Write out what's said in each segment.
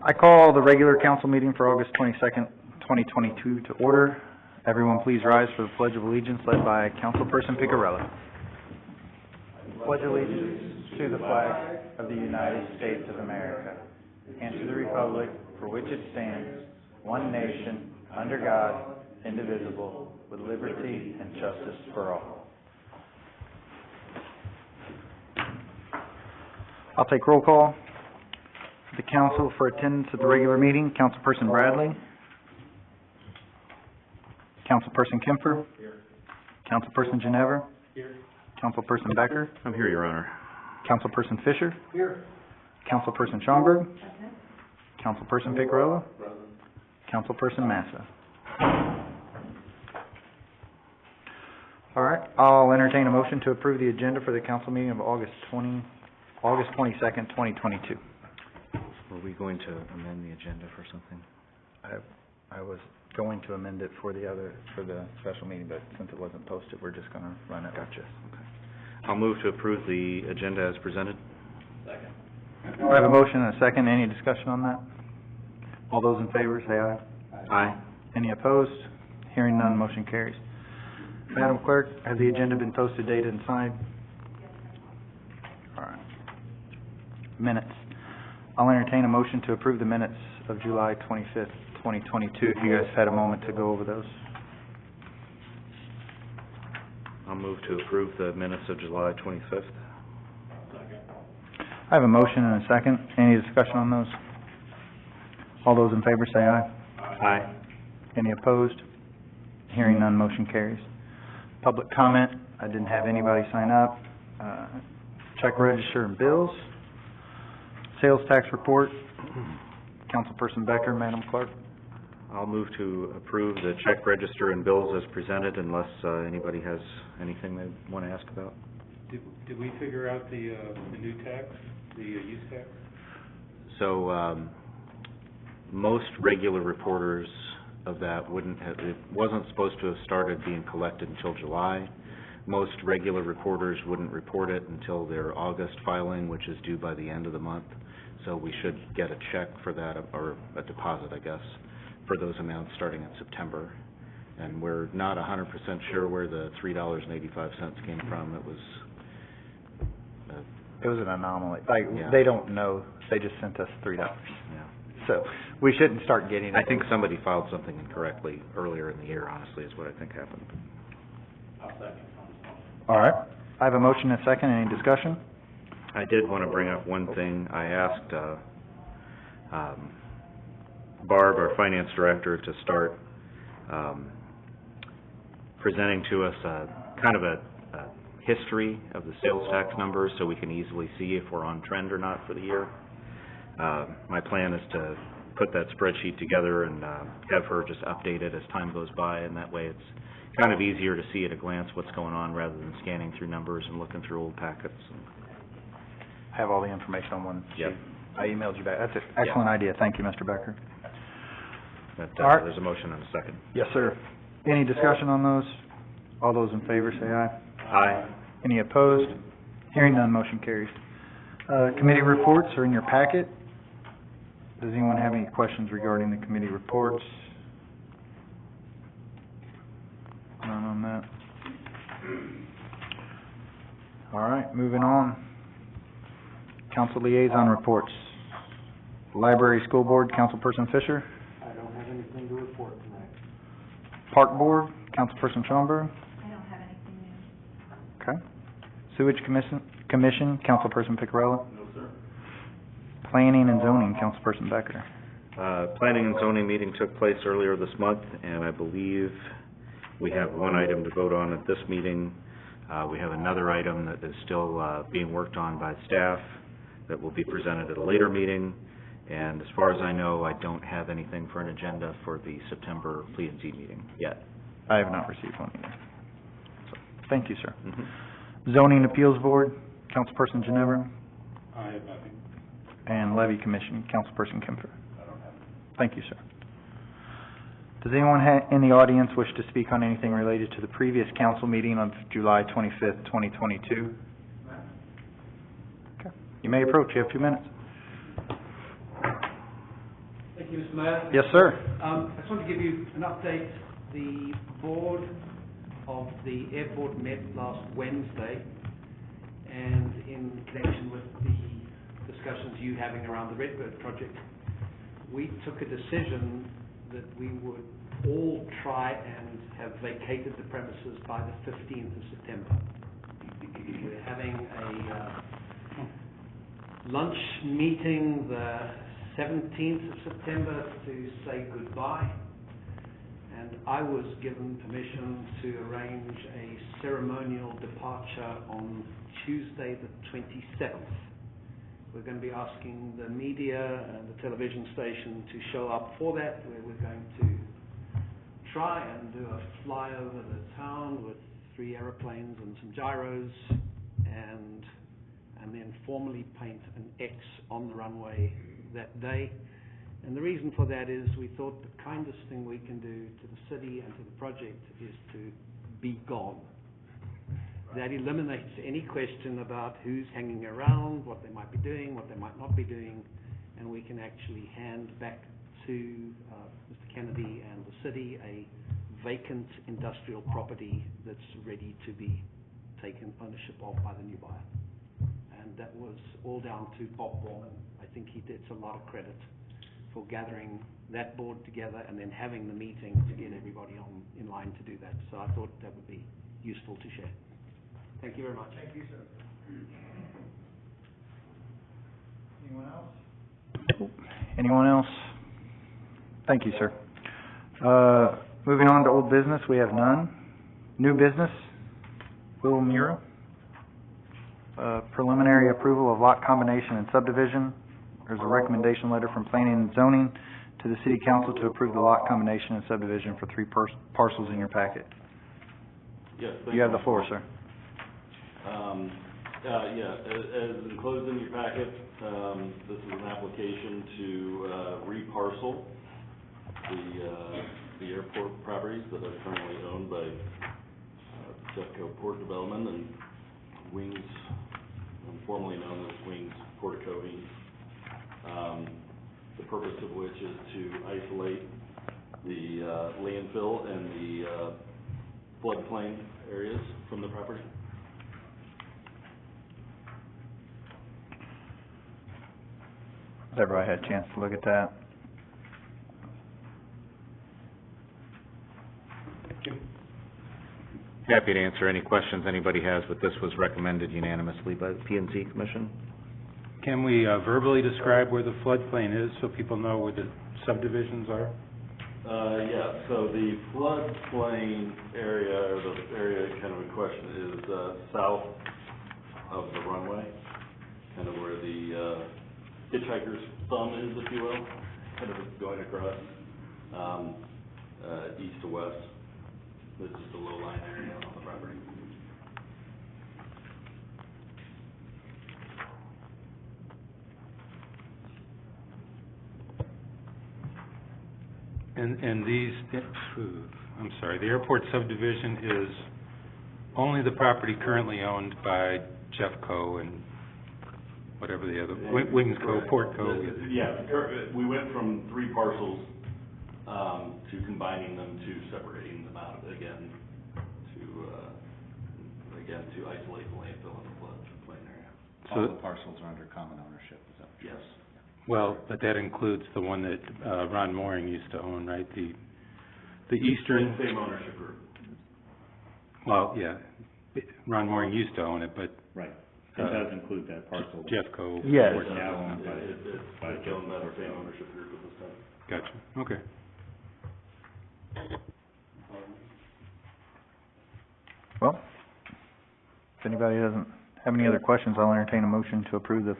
I call the regular council meeting for August 22nd, 2022 to order. Everyone please rise for the Pledge of Allegiance led by Councilperson Picarella. Pledge allegiance to the flag of the United States of America and to the republic for which it stands, one nation, under God, indivisible, with liberty and justice for all. I'll take roll call. The council for attendance at the regular meeting, Councilperson Bradley. Councilperson Kemper. Here. Councilperson Ginevra. Here. Councilperson Becker. I'm here, Your Honor. Councilperson Fisher. Here. Councilperson Schomburg. Councilperson Picarella. Councilperson Massa. All right, I'll entertain a motion to approve the agenda for the council meeting of August 22nd, 2022. Were we going to amend the agenda for something? I was going to amend it for the special meeting, but since it wasn't posted, we're just gonna run it. Gotcha. Okay. I'll move to approve the agenda as presented. Second. I have a motion and a second. Any discussion on that? All those in favor, say aye. Aye. Any opposed? Hearing none, motion carries. Madam Clerk, has the agenda been posted, dated, and signed? All right. Minutes. I'll entertain a motion to approve the minutes of July 25th, 2022, if you guys had a moment to go over those. I'll move to approve the minutes of July 25th. Second. I have a motion and a second. Any discussion on those? All those in favor say aye. Aye. Any opposed? Hearing none, motion carries. Public comment, I didn't have anybody sign up. Check register and bills. Sales tax report. Councilperson Becker, Madam Clerk. I'll move to approve the check register and bills as presented unless anybody has anything they want to ask about. Did we figure out the new tax, the use tax? So, most regular reporters of that it wasn't supposed to have started being collected until July. Most regular reporters wouldn't report it until their August filing, which is due by the end of the month. So we should get a check for that, or a deposit, I guess, for those amounts starting in September. And we're not 100% sure where the $3.85 came from. It was an anomaly. Like, yeah. They don't know. They just sent us $3. Yeah. So we shouldn't start getting it. I think somebody filed something incorrectly earlier in the year, honestly, is what I think happened. I'll second. All right. I have a motion and a second. Any discussion? I did want to bring up one thing. I asked Barb, our finance director, to start presenting to us kind of a history of the sales tax numbers so we can easily see if we're on trend or not for the year. My plan is to put that spreadsheet together and have her just update it as time goes by, and that way it's kind of easier to see at a glance what's going on rather than scanning through numbers and looking through old packets. I have all the information on one sheet. Yep. I emailed you back. That's an excellent idea. Thank you, Mr. Becker. But, All right. There's a motion and a second. Yes, sir. Any discussion on those? All those in favor say aye. Aye. Any opposed? Hearing none, motion carries. Committee reports are in your packet. Does anyone have any questions regarding the committee reports? None on that. All right, moving on. Council liaison reports. Library School Board, Councilperson Fisher. I don't have anything to report tonight. Park Board, Councilperson Schomburg. I don't have anything new. Okay. Sewage Commission, Councilperson Picarella. No, sir. Planning and Zoning, Councilperson Becker. Planning and zoning meeting took place earlier this month, and I believe we have one item to vote on at this meeting. We have another item that is still being worked on by staff that will be presented at a later meeting. And as far as I know, I don't have anything for an agenda for the September P&Z meeting yet. I have not received one either. So, thank you, sir. Mm-hmm. Zoning Appeals Board, Councilperson Ginevra. I have nothing. And Levy Commission, Councilperson Kemper. I don't have. Thank you, sir. Does anyone in the audience wish to speak on anything related to the previous council meeting of July 25th, 2022? Okay. You may approach. You have 2 minutes. Mr. Mayor. Yes, sir. I just want to give you an update. The board of the airport met last Wednesday, and in connection with the discussions you having around the Redbird project, we took a decision that we would all try and have vacated the premises by the 15th of September. We're having a lunch meeting the 17th of September to say goodbye, and I was given permission to arrange a ceremonial departure on Tuesday the 27th. We're going to be asking the media and the television station to show up for that, where we're going to try and do a flyover the town with 3 aeroplanes and some gyros, and then formally paint an X on the runway that day. And the reason for that is we thought the kindest thing we can do to the city and to the project is to be gone. That eliminates any question about who's hanging around, what they might be doing, what they might not be doing, and we can actually hand back to Mr. Kennedy and the city a vacant industrial property that's ready to be taken ownership of by the new buyer. And that was all down to Bob Borman. I think he gets a lot of credit for gathering that board together and then having the meeting to get everybody in line to do that. So I thought that would be useful to share. Thank you very much. Thank you, sir. Anyone else? Anyone else? Thank you, sir. Moving on to old business, we have none. New business, Will Mura. Preliminary approval of lot combination and subdivision. There's a recommendation letter from Planning and Zoning to the City Council to approve the lot combination and subdivision for 3 parcels in your packet. Yes, thank you. You have the floor, sir. As enclosed in your packet, this is an application to reparcel the airport properties that are currently owned by Jeffco Port Development and Wings, formerly known as Wings Portico-Ing. The purpose of which is to isolate the landfill and the floodplain areas from the property. Has everybody had a chance to look at that? Happy to answer any questions anybody has, but this was recommended unanimously by the P&Z Commission. Can we verbally describe where the floodplain is so people know where the subdivisions are? So the floodplain area, or the area kind of in question, is south of the runway, kind of where the hitchhiker's thumb is, if you will, kind of going across east to west. This is the low-lying area on the property. And these, I'm sorry, the airport subdivision is only the property currently owned by Jeffco and whatever the other, Wings Co, Port Co. We went from 3 parcels to combining them to separating them out again to isolate the landfill and the floodplain area. All the parcels are under common ownership, is that? Yes. Well, but that includes the one that Ron Mooring used to own, right? The eastern. Same ownership group. Well, yeah, Ron Mooring used to own it, but. Right. It does include that parcel. Jeffco. Yes. Port Now Co. owned by It's owned by the same ownership group at this time. Gotcha, okay. Well, if anybody doesn't have any other questions, I'll entertain a motion to approve the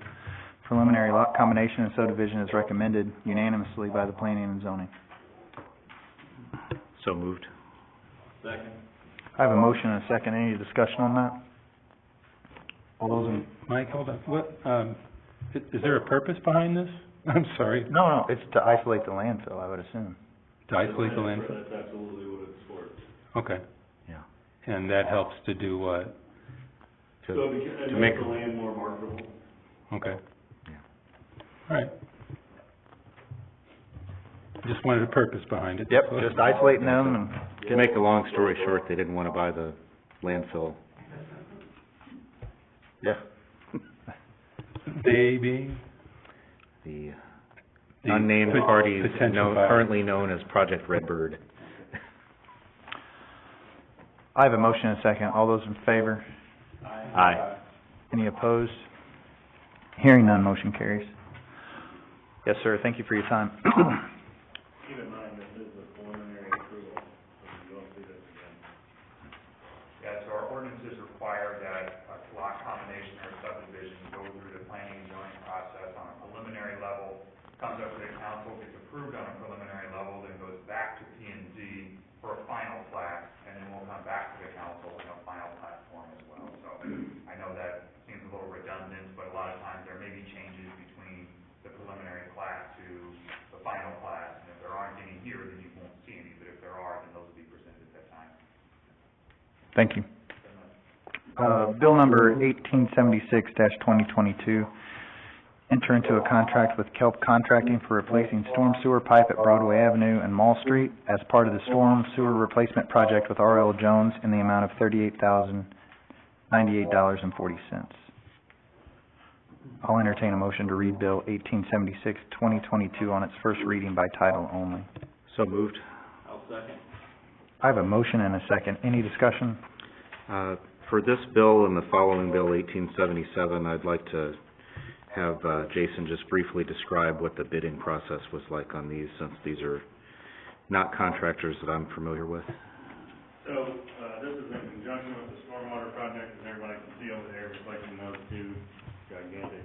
preliminary lot combination and subdivision as recommended unanimously by the Planning and Zoning. So moved. Second. I have a motion and a second. Any discussion on that? All those in... Mike, hold on, what, is there a purpose behind this? I'm sorry, No, it's to isolate the landfill, I would assume. to isolate the landfill? That's absolutely what it's for. Okay, Yeah. and that helps to do what? So To to make make the land more marketable. Okay. Yeah. All right. Just wanted a purpose behind it. Yep, just isolating them and To make a long story short, they didn't want to buy the landfill. yeah. Baby. The The unnamed pot- parties potential buyer. currently known as Project Redbird. I have a motion and a second. All those in favor? Aye. Any opposed? Hearing none, motion carries. Yes, sir. Thank you for your time. Keep in mind, this is a preliminary approval, so you won't see this again. Yeah, so our ordinances require that a lot combination or subdivision go through the planning and zoning process on a preliminary level, comes up to the council, gets approved on a preliminary level, then goes back to P and Z for a final plat, and then we'll come back to the council in a final platform as well. So I know that seems a little redundant, but a lot of times there may be changes between the preliminary plat to the final plat, and if there aren't any here, then you won't see any, but if there are, then those will be presented at that time. Thank you. Bill number 1876-2022, enter into a contract with Kelp Contracting for replacing storm sewer pipe at Broadway Avenue and Mall Street as part of the storm sewer replacement project with R.L. Jones in the amount of $38,098.40. I'll entertain a motion to read Bill 1876-2022 on its first reading by title only. So moved. I'll second. I have a motion and a second. Any discussion? For this bill and the following bill, 1877, I'd like to have Jason just briefly describe what the bidding process was like on these, since these are not contractors that I'm familiar with. So, this is in conjunction with the stormwater project, as everybody can see over there, reflecting those two gigantic,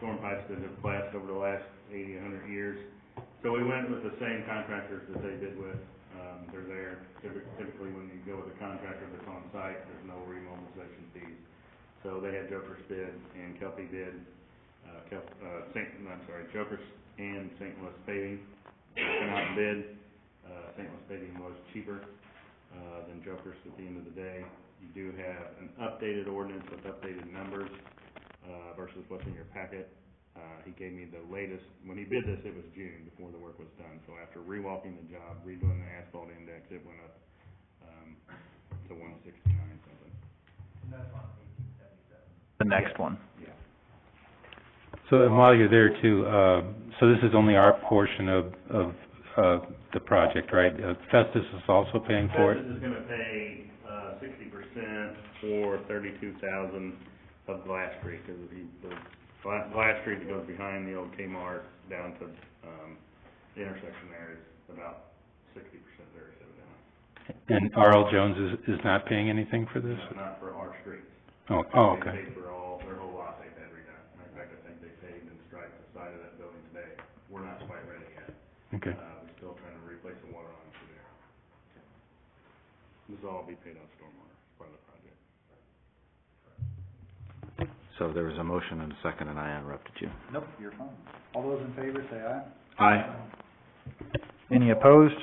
storm pipes that have collapsed over the last 80, 100 years. So we went with the same contractors that they did with. They're there. Typically, when you go with a contractor that's on site, there's no remobilization fees. So they had Joker's bid and Kelpie bid, Joker's and St. Louis Paving come out and bid. St. Louis Paving was cheaper, than Joker's at the end of the day. You do have an updated ordinance with updated numbers, versus what's in your packet. He gave me the latest, when he bid this, it was June, before the work was done. So after rewalking the job, redoing the asphalt index, it went up, to 169 something. The next one. So, and while you're there too, so this is only our portion of the project, right? Festus is also paying for it? Festus is gonna pay, 60% for 32,000 of Glass Street, because the Glass Street that goes behind the old Kmart down to, the intersection there is about 60% there, evidently. And R.L. Jones is not paying anything for this? Not for our streets. Oh, They okay. paid for their whole lot, they've had redone. In fact, I think they paved and striped the side of that building today. We're not quite ready yet. Okay. We're still trying to replace the water lines through there. This will all be paid out of stormwater, as part of the project. So there was a motion and a second, and I interrupted you. Nope, you're fine. All those in favor, say aye. Aye. Any opposed?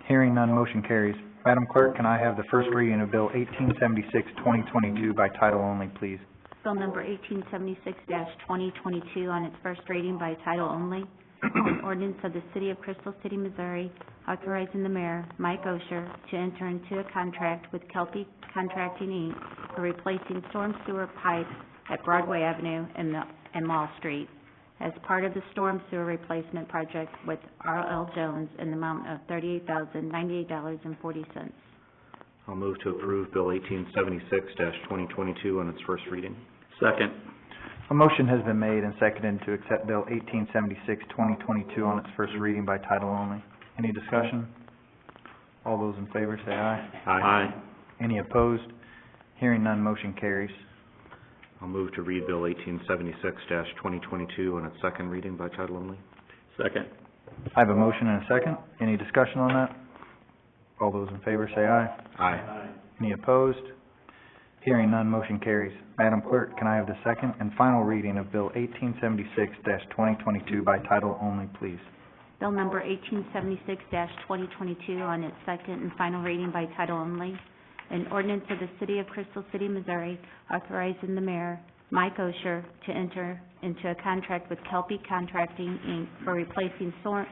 Hearing none, motion carries. Madam Clerk, can I have the first reading of Bill 1876-2022 by title only, please? Bill number 1876-2022 on its first reading by title only. An ordinance of the City of Crystal City, Missouri, authorizing the mayor, Mike Osher, to enter into a contract with Kelpie Contracting, Inc. for replacing storm sewer pipe at Broadway Avenue and Mall Street as part of the storm sewer replacement project with R.L. Jones in the amount of $38,098.40. I'll move to approve Bill 1876-2022 on its first reading. Second. A motion has been made and seconded to accept Bill 1876-2022 on its first reading by title only. Any discussion? All those in favor say aye. Aye. Any opposed? Hearing none, motion carries. I'll move to read Bill 1876-2022 on its second reading by title only. Second. I have a motion and a second. Any discussion on that? All those in favor say aye. Aye. Any opposed? Hearing none, motion carries. Madam Clerk, can I have the second and final reading of Bill 1876-2022 by title only, please? Bill number 1876-2022 on its second and final reading by title only. An ordinance of the City of Crystal City, Missouri, authorizing the mayor, Mike Osher, to enter into a contract with Kelpie Contracting, Inc. for replacing storm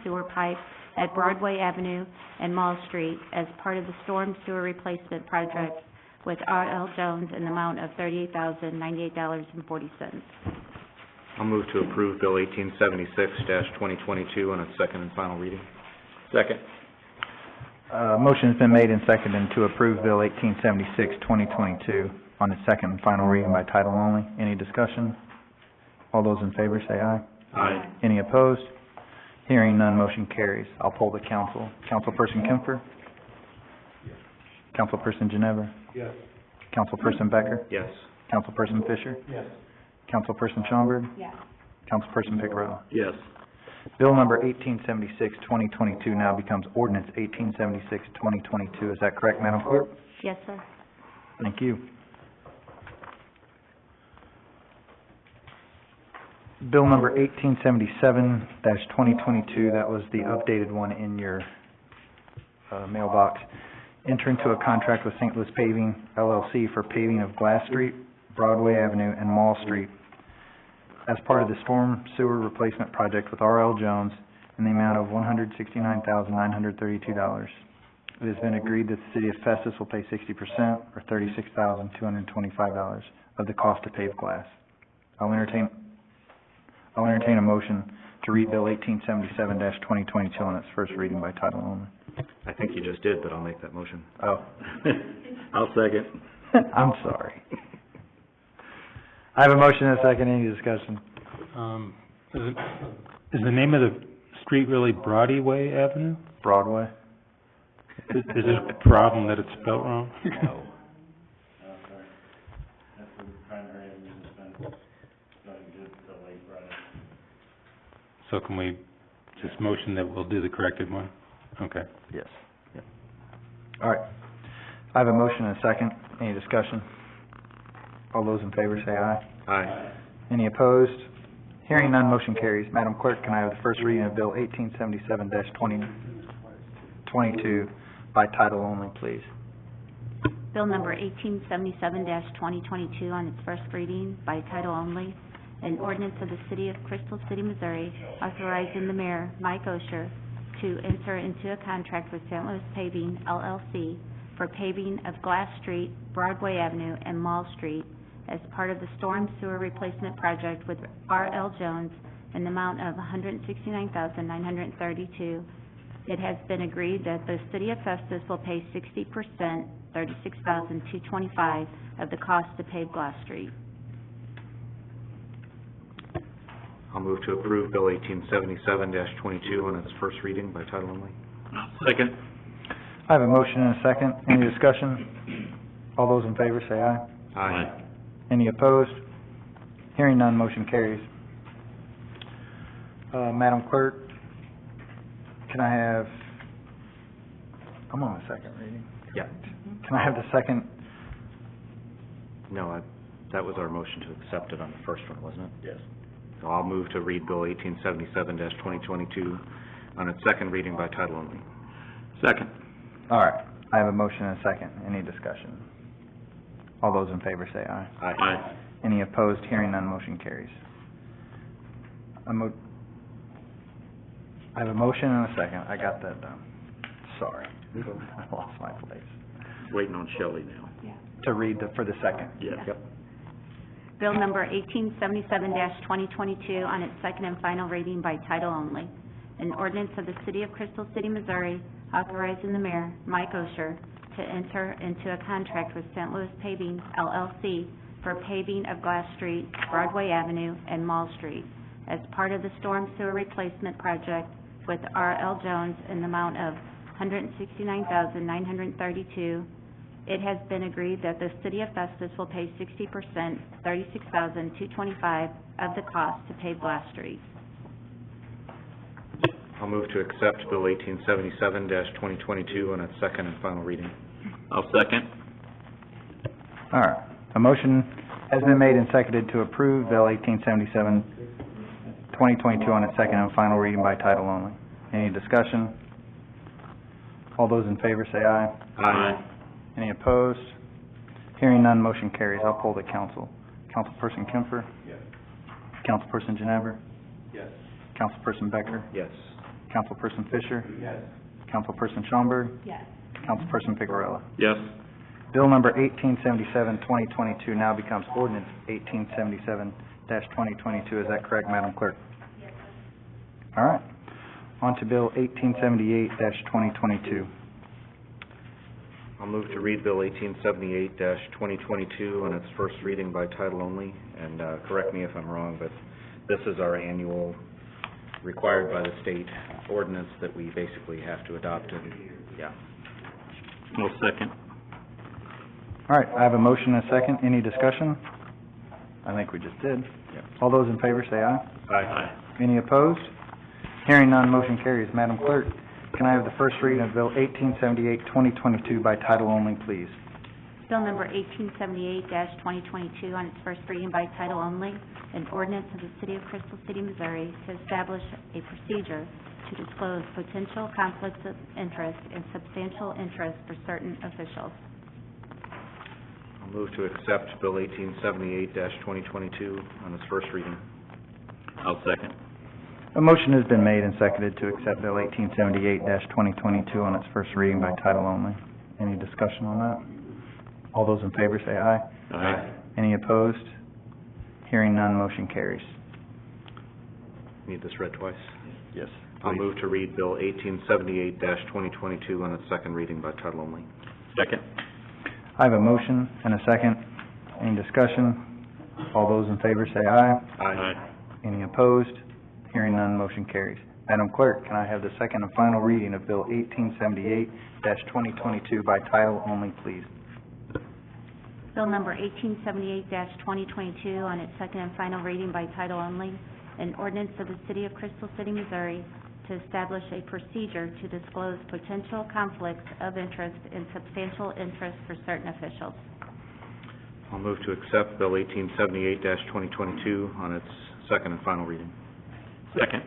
sewer pipe at Broadway Avenue and Mall Street as part of the storm sewer replacement project with R.L. Jones in the amount of $38,098.40. I'll move to approve Bill 1876-2022 on its second and final reading. Second. Motion's been made and seconded to approve Bill 1876-2022 on its second and final reading by title only. Any discussion? All those in favor say aye. Aye. Any opposed? Hearing none, motion carries. I'll poll the council. Councilperson Kemfer? Councilperson Ginevra? Yes. Councilperson Becker? Yes. Councilperson Fisher? Yes. Councilperson Schaumburg? Yes. Councilperson Picarella? Yes. Bill number 1876-2022 now becomes ordinance 1876-2022. Is that correct, Madam Clerk? Yes, sir. Thank you. Bill number 1877-2022, that was the updated one in your mailbox. Enter into a contract with St. Louis Paving LLC for paving of Glass Street, Broadway Avenue, and Mall Street as part of the storm sewer replacement project with R.L. Jones in the amount of $169,932. It has been agreed that the city of Festus will pay 60%, or $36,225 of the cost to pave glass. I'll entertain a motion to read Bill 1877-2022 on its first reading by title only. I think you just did, but I'll make that motion. Oh. I'll second. I'm sorry. I have a motion and a second. Any discussion? Is the name of the street really Broadway Avenue? Broadway? Is it a problem that it's spelled wrong? Oh, sorry. That's the primary avenue that's been starting to the lake right. So can we just motion that we'll do the corrected one? Okay. Yes. Yep. All right. I have a motion and a second. Any discussion? All those in favor say aye. Aye. Any opposed? Hearing none, motion carries. Madam Clerk, can I have the first reading of Bill 1877-2022 by title only, please? Bill number 1877-2022 on its first reading by title only, an ordinance of the City of Crystal City, Missouri, authorizing the mayor, Mike Osher, to enter into a contract with St. Louis Paving LLC for paving of Glass Street, Broadway Avenue, and Mall Street as part of the storm sewer replacement project with R.L. Jones in the amount of $169,932. It has been agreed that the City of Festus will pay 60%, $36,225 of the cost to pave Glass Street. I'll move to approve Bill 1877-22 on its first reading by title only. Second. I have a motion and a second. Any discussion? All those in favor say aye. Aye. Any opposed? Hearing none, motion carries. Madam Clerk, can I have, I'm on the second reading. Yeah. Can I have the second? No, that was our motion to accept it on the first one, wasn't it? Yes. So I'll move to read Bill 1877-2022 on its second reading by title only. Second. All right. I have a motion and a second. Any discussion? All those in favor say aye. Aye. Any opposed? Hearing none, motion carries. I have a motion and a second. I got that done. Sorry. I lost my place. Waiting on Shelley now. To read for the second. Yes. Yep. Bill number 1877-2022 on its second and final reading by title only. An ordinance of the City of Crystal City, Missouri, authorizing the mayor, Mike Osher, to enter into a contract with St. Louis Paving LLC for paving of Glass Street, Broadway Avenue, and Mall Street as part of the storm sewer replacement project with R.L. Jones in the amount of $169,932. It has been agreed that the City of Festus will pay 60%, $36,225 of the cost to pave Glass Street. I'll move to accept Bill 1877-2022 on its second and final reading. I'll second. All right. A motion has been made and seconded to approve Bill 1877-2022 on its second and final reading by title only. Any discussion? All those in favor say aye. Aye. Any opposed? Hearing none, motion carries. I'll poll the council. Councilperson Kemfer, Yes. Councilperson Ginever, Yes. Councilperson Becker, Yes. Councilperson Fisher, Yes. Councilperson Schaumburg, Yes. Councilperson Picarella. Yes. Bill number 1877, 2022 now becomes ordinance 1877-2022. Is that correct, Madam Clerk? Yes. All right. On to Bill 1878-2022. I'll move to read Bill 1878-2022 on its first reading by title only, and correct me if I'm wrong, but this is our annual, required by the state ordinance that we basically have to adopt, and, yeah. No second. All right, I have a motion and a second. Any discussion? I think we just did. Yep. All those in favor say aye. Aye. Any opposed? Hearing none, motion carries. Madam Clerk, can I have the first reading of Bill 1878-2022 by title only, please? Bill number 1878-2022 on its first reading by title only, an ordinance of the City of Crystal City, Missouri to establish a procedure to disclose potential conflicts of interest and substantial interest for certain officials. I'll move to accept Bill 1878-2022 on its first reading. I'll second. A motion has been made and seconded to accept Bill 1878-2022 on its first reading by title only. Any discussion on that? All those in favor say aye. Aye. Any opposed? Hearing none, motion carries. Need this read twice? Yes. I'll move to read Bill 1878-2022 on its second reading by title only. Second. I have a motion and a second. Any discussion? All those in favor say aye. Aye. Any opposed? Hearing none, motion carries. Madam Clerk, can I have the second and final reading of Bill 1878-2022 by title only, please? Bill number 1878-2022 on its second and final reading by title only, an ordinance of the City of Crystal City, Missouri to establish a procedure to disclose potential conflicts of interest and substantial interest for certain officials. I'll move to accept Bill 1878-2022 on its second and final reading. Second.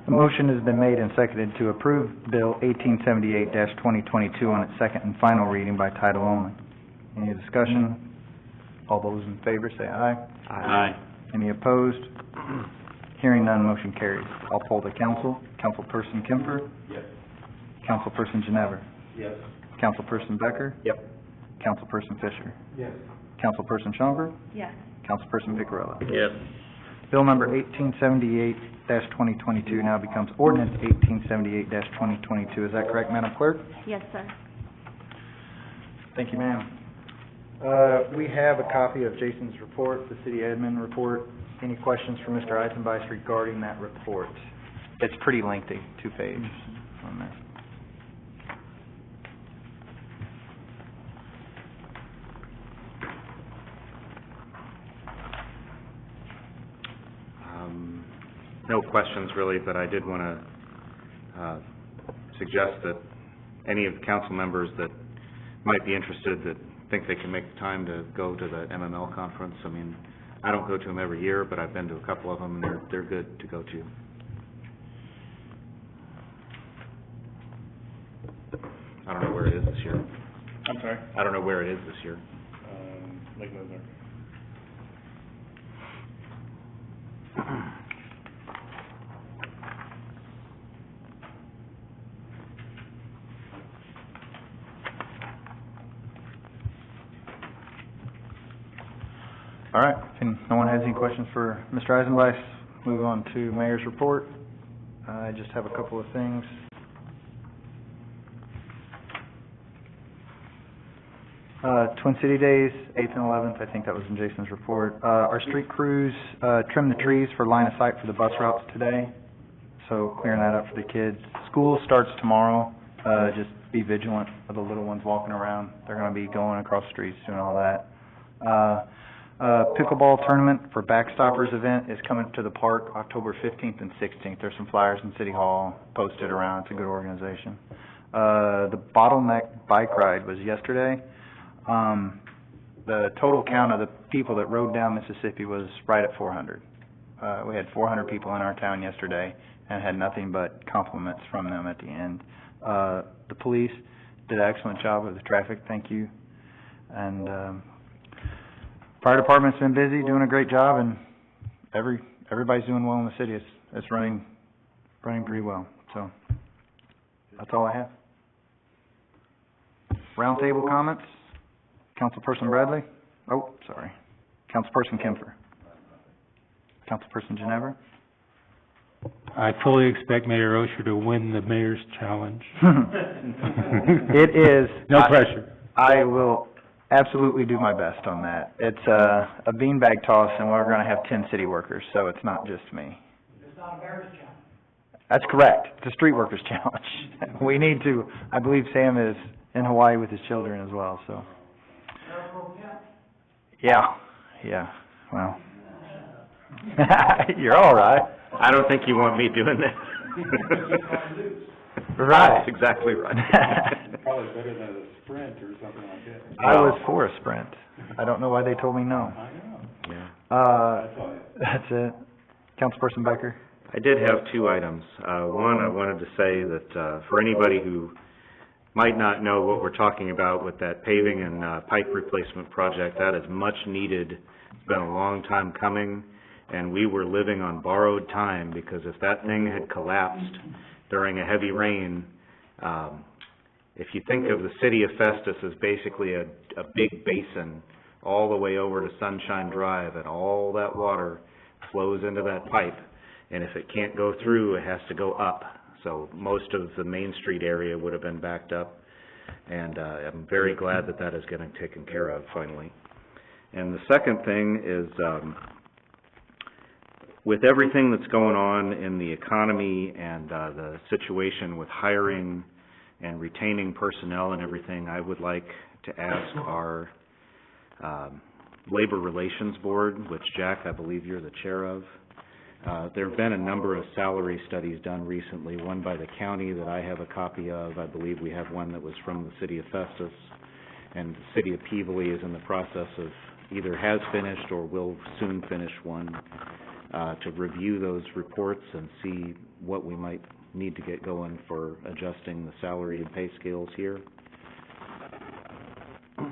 A motion has been made and seconded to approve Bill 1878-2022 on its second and final reading by title only. Any discussion? All those in favor say aye. Aye. Any opposed? Hearing none, motion carries. I'll poll the council. Councilperson Kemfer? Yes. Councilperson Ginever? Yes. Councilperson Becker? Yep. Councilperson Fisher? Yes. Councilperson Schaumburg? Yes. Councilperson Picarella? Yes. Bill number 1878-2022 now becomes ordinance 1878-2022. Is that correct, Madam Clerk? Yes, sir. Thank you, ma'am. We have a copy of Jason's report, the city admin report. Any questions for Mr. Eisenbeis regarding that report? It's pretty lengthy, 2-page on there. No questions really, but I did want to suggest that any of the council members that might be interested, that think they can make the time to go to the MML conference. I mean, I don't go to them every year, but I've been to a couple of them, and they're good to go to. I don't know where it is this year. I'm sorry? I don't know where it is this year. Lake Lozar. All right, if no one has any questions for Mr. Eisenbeis, move on to Mayor's report. I just have a couple of things. Twin City Days, 8th and 11th, I think that was in Jason's report. Our street crews trimmed the trees for line of sight for the bus routes today, so clearing that up for the kids. School starts tomorrow. Just be vigilant of the little ones walking around. They're going to be going across the streets doing all that. Pickleball tournament for Backstoppers event is coming to the park October 15th and 16th. There's some flyers in City Hall posted around. It's a good organization. The Bottleneck Bike Ride was yesterday. The total count of the people that rode down Mississippi was right at 400. We had 400 people in our town yesterday and had nothing but compliments from them at the end. The police did an excellent job with the traffic, thank you. And Fire department's been busy, doing a great job, and everybody's doing well in the city. It's running pretty well, so that's all I have. Roundtable comments? Councilperson Bradley? Oh, sorry. Councilperson Kemfer? Councilperson Ginevra? I fully expect Mayor Osher to win the mayor's challenge. It is. No pressure. I will absolutely do my best on that. It's a beanbag toss, and we're gonna have 10 city workers, so it's not just me. It's not a mayor's challenge. That's correct. It's a street workers challenge. We need to, I believe Sam is in Hawaii with his children as well, so. Yeah, well. You're all right. I don't think you want me doing this. Right. That's exactly right. Probably better than a sprint or something like that. I was for a sprint. I don't know why they told me no. I know. Yeah. That's it. Councilperson Becker? I did have two items. One, I wanted to say that, for anybody who might not know what we're talking about with that paving and, pipe replacement project, that is much needed. It's been a long time coming, and we were living on borrowed time, because if that thing had collapsed during a heavy rain, if you think of the city of Festus as basically a big basin all the way over to Sunshine Drive, and all that water flows into that pipe, and if it can't go through, it has to go up. So most of the Main Street area would have been backed up, and I'm very glad that that is getting taken care of finally. And the second thing is, with everything that's going on in the economy and the situation with hiring and retaining personnel and everything, I would like to ask our Labor Relations Board, which, Jack, I believe you're the chair of. There have been a number of salary studies done recently, one by the county that I have a copy of. I believe we have one that was from the city of Festus, and the city of Peevely is in the process of either has finished or will soon finish one, to review those reports and see what we might need to get going for adjusting the salary and pay scales here. So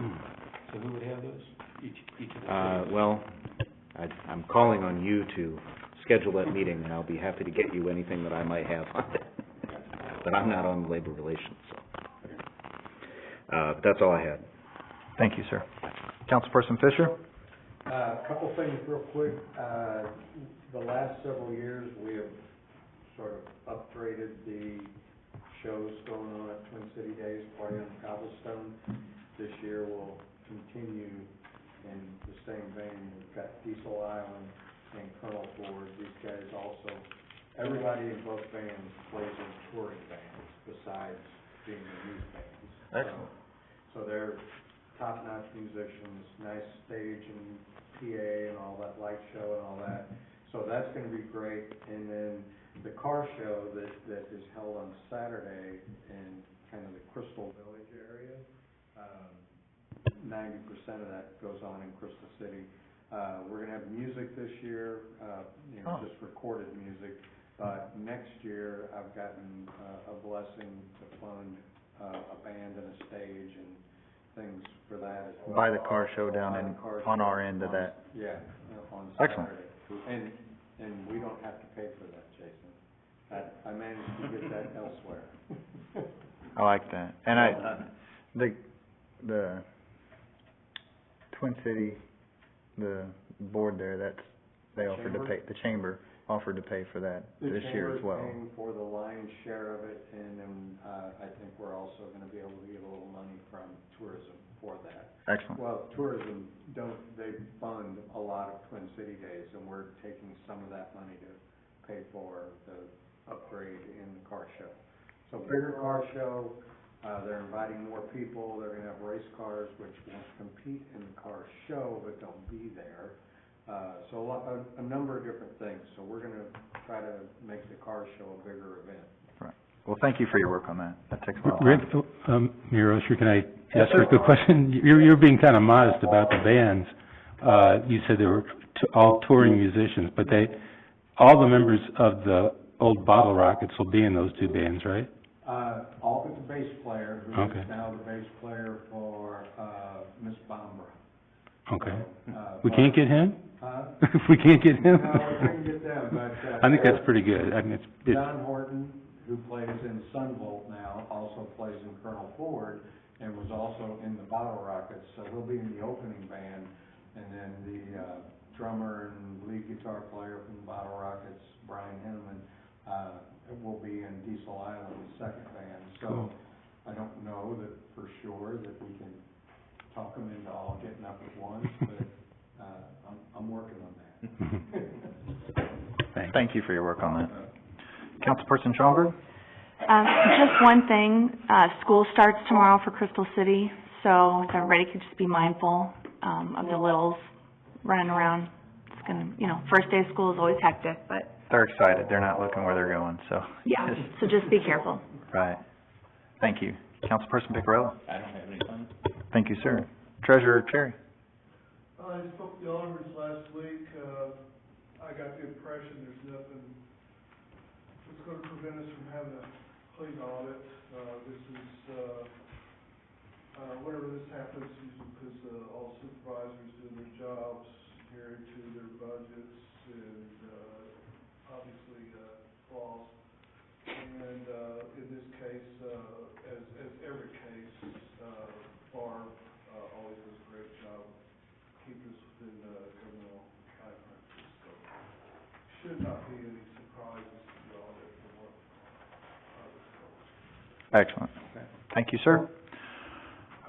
who would have those? Each of the Well, I'm calling on you to schedule that meeting, and I'll be happy to get you anything that I might have on it. But I'm not on labor relations, so. But that's all I had. Thank you, sir. Councilperson Fisher? Couple things real quick. The last several years, we have sort of upgraded the shows going on at Twin City Days, Party on the Cobblestone. This year will continue in the same vein. We've got Diesel Island and Colonel Ford. These guys also, everybody in both bands plays in touring bands besides being the youth bands. Excellent. So they're top-notch musicians, nice stage and PA and all that, light show and all that. So that's gonna be great. And then the car show that is held on Saturday in kind of the Crystal Village area, 90% of that goes on in Crystal City. We're gonna have music this year, just recorded music. But next year, I've gotten a blessing to fund a band and a stage and things for that as well. By the car show down in, on our end of that. Yeah, on Saturday. Excellent. And we don't have to pay for that, Jason. I managed to get that elsewhere. I like that. And the Twin City, the board there, they offered to pay, the chamber offered to pay for that this year as well. The chamber's paying for the lion's share of it, and then, I think we're also gonna be able to get a little money from tourism for that. Excellent. Well, tourism they fund a lot of Twin City Days, and we're taking some of that money to pay for the upgrade in the car show. So bigger car show, they're inviting more people, they're gonna have race cars, which won't compete in the car show, but they'll be there. So a number of different things, so we're gonna try to make the car show a bigger event. Right. Well, thank you for your work on that. That takes a lot of Rick, time. Mayor Osher, can I Yes, ask sir. a quick question? You're being kind of modest about the bands. You said they were all touring musicians, but all the members of the old Bottle Rockets will be in those two bands, right? All but the bass player, who Okay. is now the bass player for, Miss Bambara. Okay. Uh, We can't get him? Huh? If we can't get him? No, we can get them, but, I think that's pretty good. I mean, it's, John Horton, who plays in Sunvolt now, also plays in Colonel Ford, and was also in the Bottle Rockets, so he'll be in the opening band. And then the, drummer and lead guitar player from the Bottle Rockets, Brian Henneman, will be in Diesel Island's second band. So, Cool. I don't know that for sure that we can talk them into all getting up at once, but, I'm working on that. thanks. Thank you for your work on that. Councilperson Schomburg? Just one thing, school starts tomorrow for Crystal City, so if everybody could just be mindful, of the littles running around. It's gonna, first day of school is always hectic, but, They're excited. They're not looking where they're going, so. yeah, so just be careful. Right. Thank you. Councilperson Picarella? I don't have any fun. Thank you, sir. Treasurer Cherry? I spoke to the auditors last week. I got the impression there's nothing that's gonna prevent us from having a clean audit. This is, whenever this happens, usually because, all supervisors do their jobs, adhering to their budgets, and, obviously, laws. And, in this case, as every case, Barb, always does a great job keeping us within, criminal guidelines. So, should not be any surprises to the audit for what, this goes. Excellent. Thank you, sir.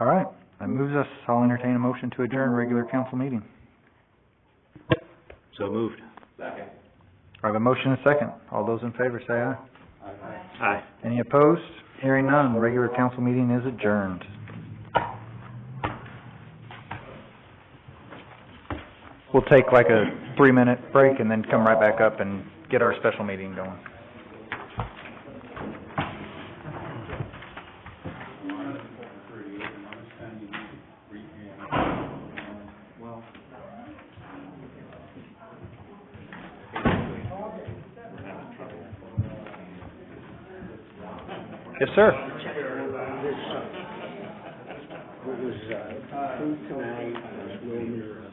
All right, that moves us. I'll entertain a motion to adjourn regular council meeting. So moved. Second. I have a motion and a second. All those in favor say aye. Aye. Any opposed? Hearing none, the regular council meeting is adjourned. We'll take like a 3-minute break and then come right back up and get our special meeting going. Yes, sir. What was, approved tonight was Wilmer